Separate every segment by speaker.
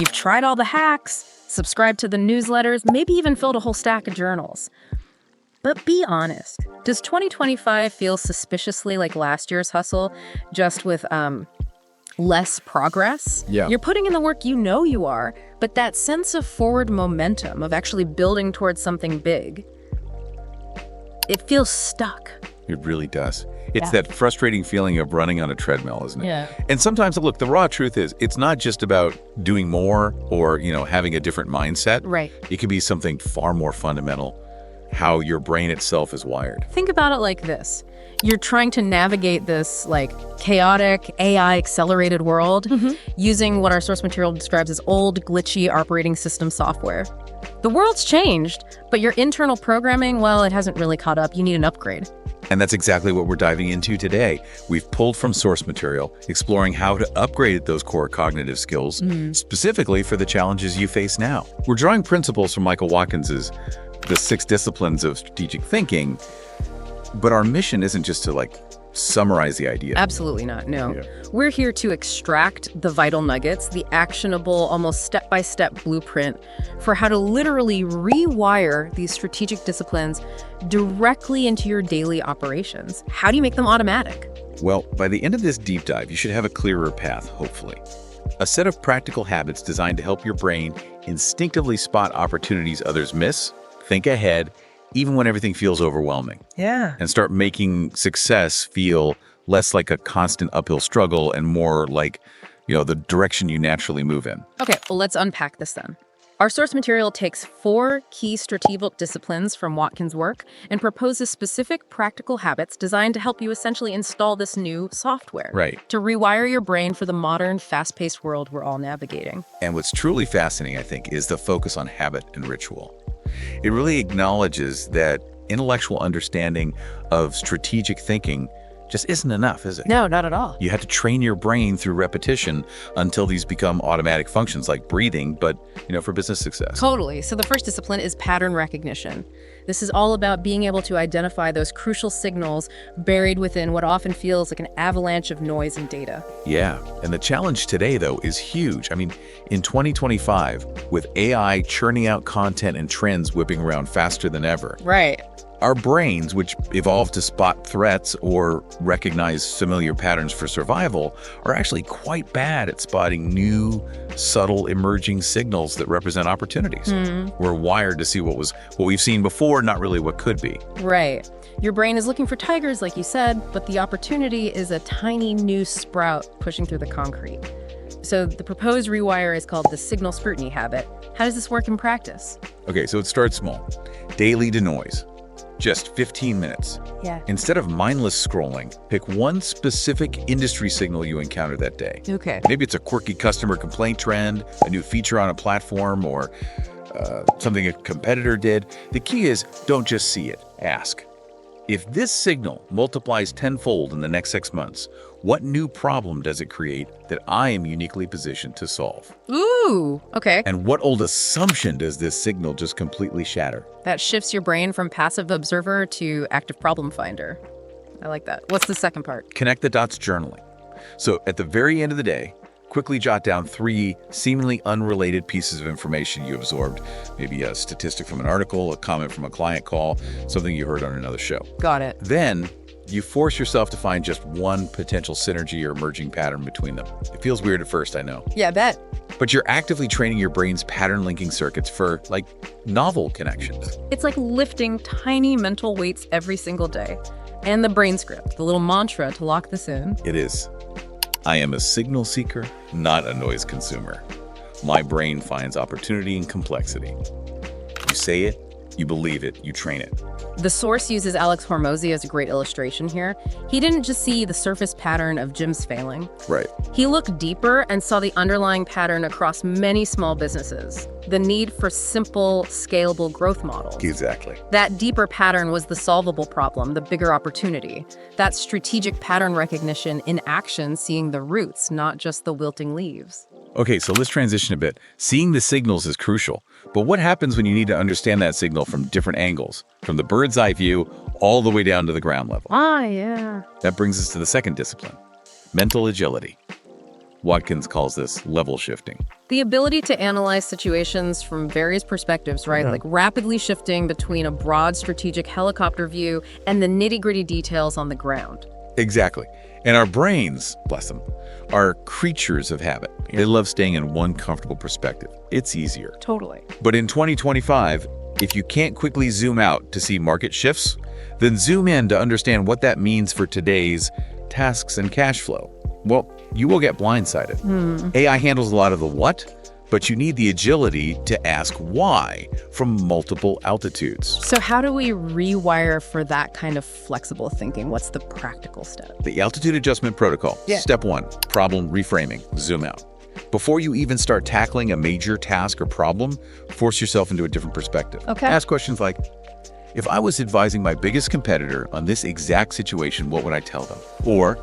Speaker 1: You've tried all the hacks, subscribed to the newsletters, maybe even filled a whole stack of journals. But be honest, does 2025 feel suspiciously like last year's hustle, just with less progress?
Speaker 2: Yeah.
Speaker 1: You're putting in the work you are, but that sense of forward momentum, of actually building towards something big, it feels stuck.
Speaker 2: It really does. It's that frustrating feeling of running on a treadmill, isn't it?
Speaker 1: Yeah.
Speaker 2: And sometimes, look, the raw truth is it's not just about doing more or, having a different mindset.
Speaker 1: Right.
Speaker 2: It could be something far more fundamental, how your brain itself is wired.
Speaker 1: Think about it like this. You're trying to navigate this chaotic AI accelerated world using what our source material describes as old, glitchy operating system software. The world's changed, but your internal programming, well, it hasn't really caught up. You need an upgrade.
Speaker 2: And that's exactly what we're diving into today. We've pulled from source material, exploring how to upgrade those core cognitive skills, specifically for the challenges you face now. We're drawing principles from Michael Watkins's The 6 Disciplines of Strategic Thinking, but our mission isn't just to summarize the idea.
Speaker 1: Absolutely not, no.
Speaker 2: Yeah.
Speaker 1: We're here to extract the vital nuggets, the actionable, almost step-by-step blueprint for how to literally rewire these strategic disciplines directly into your daily operations. How do you make them automatic?
Speaker 2: Well, by the end of this deep dive, you should have a clearer path, hopefully. A set of practical habits designed to help your brain instinctively spot opportunities others miss, think ahead, even when everything feels overwhelming.
Speaker 1: Yeah.
Speaker 2: And start making success feel less like a constant uphill struggle and more like, the direction you naturally move in.
Speaker 1: Okay, well, let's unpack this then. Our source material takes 4 key strategic disciplines from Watkins' work and proposes specific practical habits designed to help you essentially install this new software.
Speaker 2: Right.
Speaker 1: To rewire your brain for the modern, fast-paced world we're all navigating.
Speaker 2: And what's truly fascinating, I think, is the focus on habit and ritual. It really acknowledges that intellectual understanding of strategic thinking just isn't enough, is it?
Speaker 1: No, not at all.
Speaker 2: You have to train your brain through repetition until these become automatic functions like breathing, but, for business success.
Speaker 1: Totally. So the first discipline is pattern recognition. This is all about being able to identify those crucial signals buried within what often feels like an avalanche of noise and data.
Speaker 2: Yeah. And the challenge today, though, is huge. In 2025, with AI churning out content and trends whipping around faster than ever,
Speaker 1: Right.
Speaker 2: our brains, which evolved to spot threats or recognize familiar patterns for survival, are actually quite bad at spotting new, subtle, emerging signals that represent opportunities. We're wired to see what we've seen before, not really what could be.
Speaker 1: Right. Your brain is looking for tigers, like you said, but the opportunity is a tiny new sprout pushing through the concrete. So the proposed rewire is called the signal scrutiny habit. How does this work in practice?
Speaker 2: Okay, so it starts small. Daily denoise. Just 15 minutes.
Speaker 1: Yeah.
Speaker 2: Instead of mindless scrolling, pick one specific industry signal you encounter that day.
Speaker 1: Okay.
Speaker 2: Maybe it's a quirky customer complaint trend, a new feature on a platform, or something a competitor did. The key is don't just see it, ask. If this signal multiplies tenfold in the next 6 months, what new problem does it create that I am uniquely positioned to solve?
Speaker 1: Ooh, okay.
Speaker 2: And what old assumption does this signal just completely shatter?
Speaker 1: That shifts your brain from passive observer to active problem finder. I like that. What's the second part?
Speaker 2: Connect the dots journaling. So at the very end of the day, quickly jot down 3 seemingly unrelated pieces of information you absorbed. Maybe a statistic from an article, a comment from a client call, something you heard on another show.
Speaker 1: Got it.
Speaker 2: Then you force yourself to find just one potential synergy or emerging pattern between them. It feels weird at first, I know.
Speaker 1: Yeah, I bet.
Speaker 2: But you're actively training your brain's pattern linking circuits for, novel connections.
Speaker 1: It's like lifting tiny mental weights every single day. And the brain script, the little mantra to lock this in.
Speaker 2: It is. I am a signal seeker, not a noise consumer. My brain finds opportunity in complexity. You say it, you believe it, you train it.
Speaker 1: The source uses Alex Hormozy as a great illustration here. He didn't just see the surface pattern of gyms failing.
Speaker 2: Right.
Speaker 1: He looked deeper and saw the underlying pattern across many small businesses, the need for simple, scalable growth models.
Speaker 2: Exactly.
Speaker 1: That deeper pattern was the solvable problem, the bigger opportunity. That strategic pattern recognition in action, seeing the roots, not just the wilting leaves.
Speaker 2: Okay, so let's transition a bit. Seeing the signals is crucial, but what happens when you need to understand that signal from different angles, from the bird's eye view all the way down to the ground level?
Speaker 1: Ah, yeah.
Speaker 2: That brings us to the second discipline, mental agility. Watkins calls this level shifting.
Speaker 1: The ability to analyze situations from various perspectives, right? Like rapidly shifting between a broad strategic helicopter view and the nitty-gritty details on the ground.
Speaker 2: Exactly. And our brains, bless them, are creatures of habit. They love staying in one comfortable perspective. It's easier.
Speaker 1: Totally.
Speaker 2: But in 2025, if you can't quickly zoom out to see market shifts, then zoom in to understand what that means for today's tasks and cash flow. Well, you will get blindsided. AI handles a lot of the what, but you need the agility to ask why from multiple altitudes.
Speaker 1: So how do we rewire for that kind of flexible thinking? What's the practical step?
Speaker 2: The altitude adjustment protocol. Step 1, problem reframing, zoom out. Before you even start tackling a major task or problem, force yourself into a different perspective.
Speaker 1: Okay.
Speaker 2: Ask questions like, if I was advising my biggest competitor on this exact situation, what would I tell them? Or,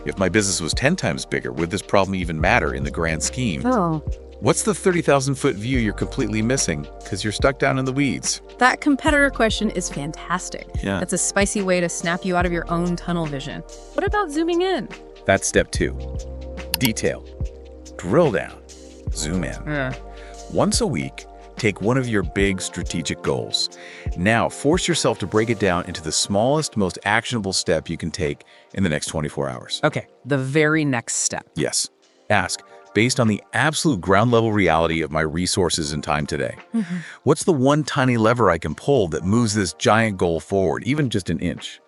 Speaker 2: if my business was 10 times bigger, would this problem even matter in the grand scheme?
Speaker 1: Oh.
Speaker 2: What's the 30,000-foot view you're completely missing because you're stuck down in the weeds?
Speaker 1: That competitor question is fantastic.
Speaker 2: Yeah.
Speaker 1: That's a spicy way to snap you out of your own tunnel vision. What about zooming in?
Speaker 2: That's step 2. Detail. Drill down. Zoom in. Once a week, take one of your big strategic goals. Now, force yourself to break it down into the smallest, most actionable step you can take in the next 24 hours.
Speaker 1: Okay, the very next step.
Speaker 2: Yes. Ask, based on the absolute ground level reality of my resources and time today, what's the one tiny lever I can pull that moves this giant goal forward, even just an inch?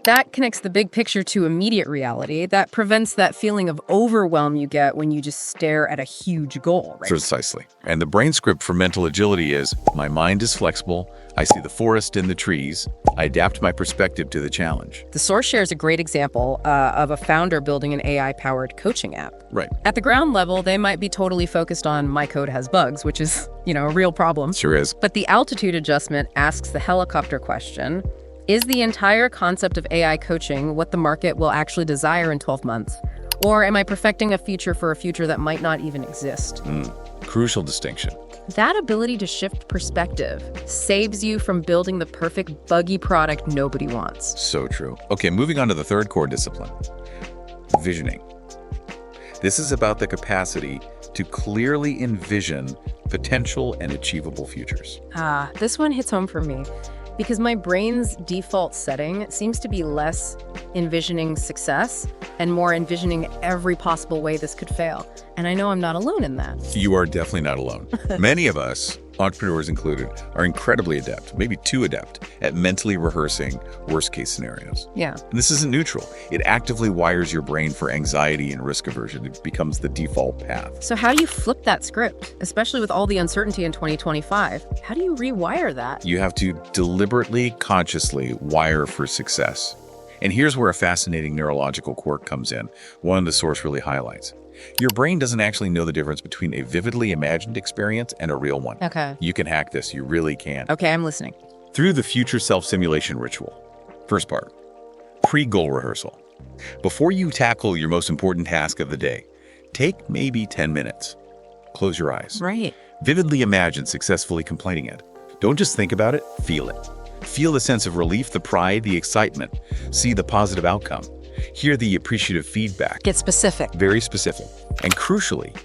Speaker 1: That connects the big picture to immediate reality. That prevents that feeling of overwhelm you get when you just stare at a huge goal, right?
Speaker 2: Precisely. And the brain script for mental agility is, my mind is flexible, I see the forest in the trees, I adapt my perspective to the challenge.
Speaker 1: The source shares a great example of a founder building an AI-powered coaching app.
Speaker 2: Right.
Speaker 1: At the ground level, they might be totally focused on my code has bugs, which is, a real problem.
Speaker 2: Sure is.
Speaker 1: But the altitude adjustment asks the helicopter question, is the entire concept of AI coaching what the market will actually desire in 12 months? Or am I perfecting a feature for a future that might not even exist?
Speaker 2: Crucial distinction.
Speaker 1: That ability to shift perspective saves you from building the perfect buggy product nobody wants.
Speaker 2: So true. Okay, moving on to the third core discipline, visioning. This is about the capacity to clearly envision potential and achievable futures.
Speaker 1: This one hits home for me because my brain's default setting seems to be less envisioning success and more envisioning every possible way this could fail. And I know I'm not alone in that.
Speaker 2: You are definitely not alone. Many of us, entrepreneurs included, are incredibly adept, maybe too adept, at mentally rehearsing worst-case scenarios.
Speaker 1: Yeah.
Speaker 2: And this isn't neutral. It actively wires your brain for anxiety and risk aversion. It becomes the default path.
Speaker 1: So how do you flip that script, especially with all the uncertainty in 2025? How do you rewire that?
Speaker 2: You have to deliberately, consciously wire for success. And here's where a fascinating neurological quirk comes in, one the source really highlights. Your brain doesn't actually know the difference between a vividly imagined experience and a real one.
Speaker 1: Okay.
Speaker 2: You can hack this, you really can.
Speaker 1: Okay, I'm listening.
Speaker 2: Through the future self-simulation ritual. First part, pre-goal rehearsal. Before you tackle your most important task of the day, take maybe 10 minutes. Close your eyes.
Speaker 1: Right.
Speaker 2: Vividly imagine successfully completing it. Don't just think about it, feel it. Feel the sense of relief, the pride, the excitement. See the positive outcome. Hear the appreciative feedback.
Speaker 1: Get specific.
Speaker 2: Very specific. And crucially,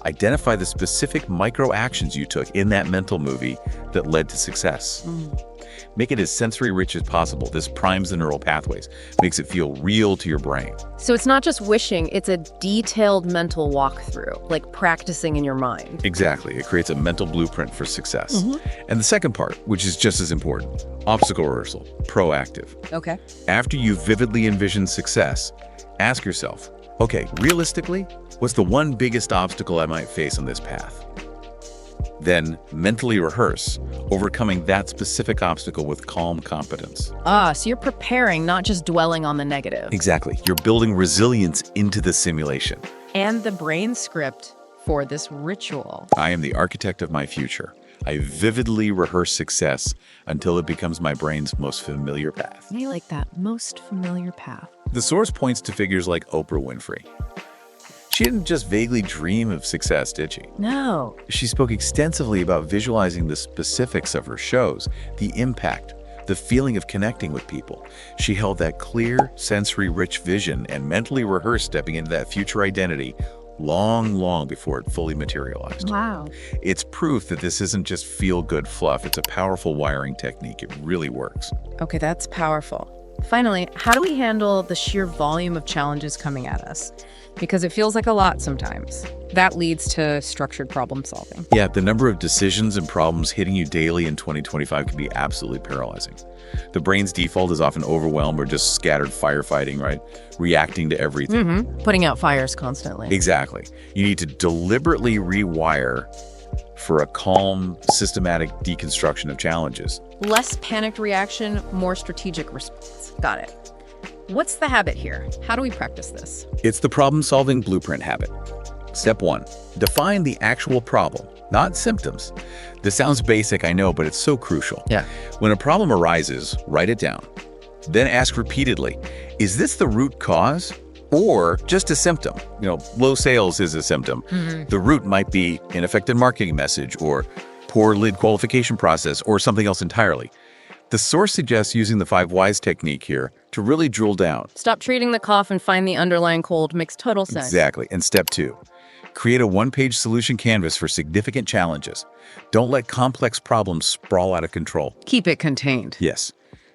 Speaker 2: identify the specific micro actions you took in that mental movie that led to success. Make it as sensory rich as possible. This primes the neural pathways, makes it feel real to your brain.
Speaker 1: So it's not just wishing, it's a detailed mental walkthrough, like practicing in your mind.
Speaker 2: Exactly. It creates a mental blueprint for success. And the second part, which is just as important, obstacle rehearsal, proactive.
Speaker 1: Okay.
Speaker 2: After you vividly envision success, ask yourself, okay, realistically, what's the one biggest obstacle I might face on this path? Then mentally rehearse overcoming that specific obstacle with calm competence.
Speaker 1: So you're preparing, not just dwelling on the negative.
Speaker 2: Exactly. You're building resilience into the simulation.
Speaker 1: And the brain script for this ritual.
Speaker 2: I am the architect of my future. I vividly rehearse success until it becomes my brain's most familiar path.
Speaker 1: I like that, most familiar path.
Speaker 2: The source points to figures like Oprah Winfrey. She didn't just vaguely dream of success, did she?
Speaker 1: No.
Speaker 2: She spoke extensively about visualizing the specifics of her shows, the impact, the feeling of connecting with people. She held that clear, sensory-rich vision and mentally rehearsed stepping into that future identity long before it fully materialized.
Speaker 1: Wow.
Speaker 2: It's proof that this isn't just feel-good fluff. It's a powerful wiring technique. It really works.
Speaker 1: Okay, that's powerful. Finally, how do we handle the sheer volume of challenges coming at us? Because it feels like a lot sometimes. That leads to structured problem solving.
Speaker 2: Yeah, the number of decisions and problems hitting you daily in 2025 can be absolutely paralyzing. The brain's default is often overwhelmed or just scattered firefighting, right? Reacting to everything.
Speaker 1: Putting out fires constantly.
Speaker 2: Exactly. You need to deliberately rewire for a calm, systematic deconstruction of challenges.
Speaker 1: Less panicked reaction, more strategic response. Got it. What's the habit here? How do we practice this?
Speaker 2: It's the problem-solving blueprint habit. Step 1, define the actual problem, not symptoms. This sounds basic, I know, but it's so crucial.
Speaker 1: Yeah.
Speaker 2: When a problem arises, write it down. Then ask repeatedly, is this the root cause or just a symptom? Low sales is a symptom. The root might be ineffective marketing message or poor lead qualification process or something else entirely. The source suggests using the 5 whys technique here to really drill down.
Speaker 1: Stop treating the cough and find the underlying cold makes total sense.
Speaker 2: Exactly. And step 2, create a 1-page solution canvas for significant challenges. Don't let complex problems sprawl out of control.
Speaker 1: Keep it contained.
Speaker 2: Yes.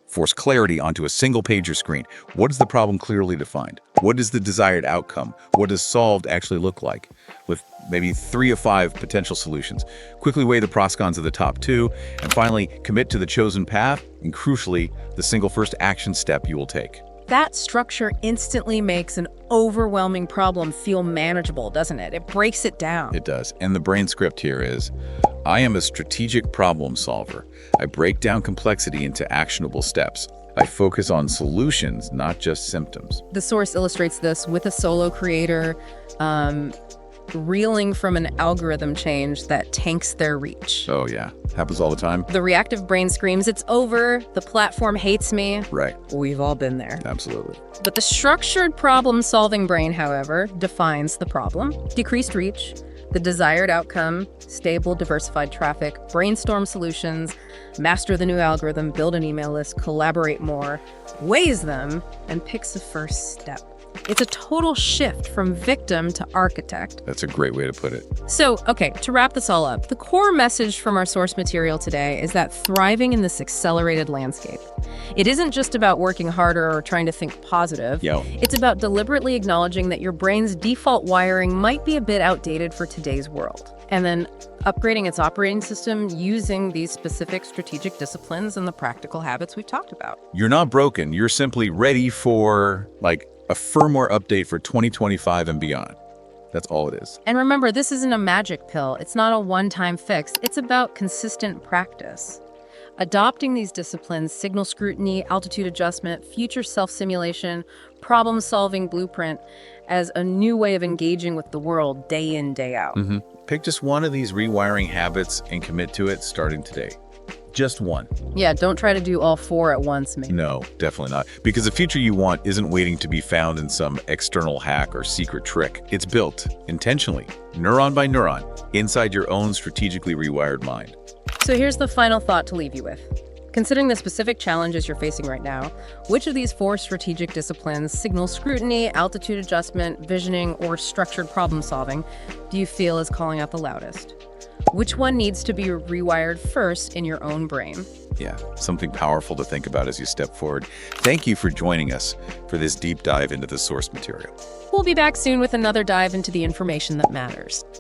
Speaker 2: Force clarity onto a single page or screen. What is the problem clearly defined? What is the desired outcome? What does solved actually look like? With maybe 3 of 5 potential solutions. Quickly weigh the pros cons of the top 2, and finally commit to the chosen path, and crucially, the single first action step you will take.
Speaker 1: That structure instantly makes an overwhelming problem feel manageable, doesn't it? It breaks it down.
Speaker 2: It does. And the brain script here is, I am a strategic problem solver. I break down complexity into actionable steps. I focus on solutions, not just symptoms.
Speaker 1: The source illustrates this with a solo creator reeling from an algorithm change that tanks their reach.
Speaker 2: Oh yeah, happens all the time.
Speaker 1: The reactive brain screams, it's over, the platform hates me.
Speaker 2: Right.
Speaker 1: We've all been there.
Speaker 2: Absolutely.
Speaker 1: But the structured problem-solving brain, however, defines the problem, decreased reach, the desired outcome, stable, diversified traffic, brainstorm solutions, master the new algorithm, build an email list, collaborate more, weighs them, and picks the first step. It's a total shift from victim to architect.
Speaker 2: That's a great way to put it.
Speaker 1: So, okay, to wrap this all up, the core message from our source material today is that thriving in this accelerated landscape, it isn't just about working harder or trying to think positive. It's about deliberately acknowledging that your brain's default wiring might be a bit outdated for today's world, and then upgrading its operating system using these specific strategic disciplines and the practical habits we've talked about.
Speaker 2: You're not broken. You're simply ready for, a firmware update for 2025 and beyond. That's all it is.
Speaker 1: And remember, this isn't a magic pill. It's not a one-time fix. It's about consistent practice. Adopting these disciplines, signal scrutiny, altitude adjustment, future self-simulation, problem-solving blueprint, as a new way of engaging with the world day in, day out.
Speaker 2: Pick just one of these rewiring habits and commit to it starting today. Just one.
Speaker 1: Yeah, don't try to do all 4 at once, maybe.
Speaker 2: No, definitely not. Because the future you want isn't waiting to be found in some external hack or secret trick. It's built intentionally, neuron by neuron, inside your own strategically rewired mind.
Speaker 1: So here's the final thought to leave you with. Considering the specific challenges you're facing right now, which of these 4 strategic disciplines, signal scrutiny, altitude adjustment, visioning, or structured problem solving, do you feel is calling out the loudest? Which one needs to be rewired first in your own brain?
Speaker 2: Yeah, something powerful to think about as you step forward. Thank you for joining us for this deep dive into the source material.
Speaker 1: We'll be back soon with another dive into the information that matters.